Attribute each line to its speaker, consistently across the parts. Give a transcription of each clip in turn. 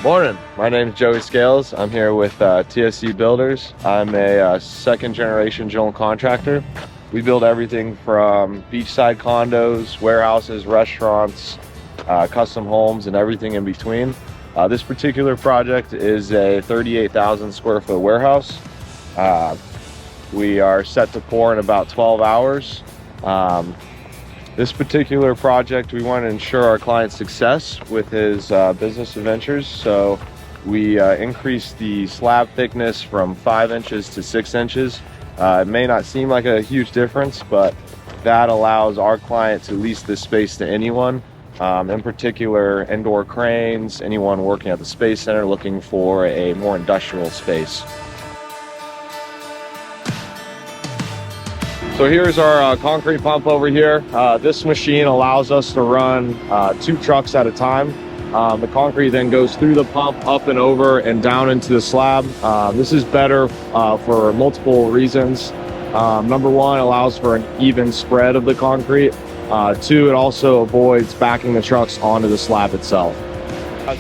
Speaker 1: Morning, my name is Joey Scales. I'm here with TSC Builders. I'm a second generation general contractor. We build everything from beachside condos, warehouses, restaurants, custom homes, and everything in between. This particular project is a 38,000 square foot warehouse. We are set to pour in about 12 hours. This particular project, we want to ensure our client's success with his business ventures. So we increased the slab thickness from 5 inches to 6 inches. It may not seem like a huge difference, but that allows our client to lease this space to anyone, in particular indoor cranes, anyone working at the Space Center looking for a more industrial space. So here's our concrete pump over here. This machine allows us to run 2 trucks at a time. The concrete then goes through the pump, up and over and down into the slab. This is better for multiple reasons. Number one, allows for an even spread of the concrete. 2, it also avoids backing the trucks onto the slab itself.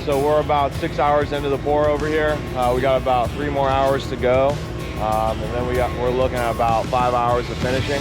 Speaker 1: So we're about 6 hours into the pour over here. We got about 3 more hours to go. And then we're looking at about 5 hours of finishing.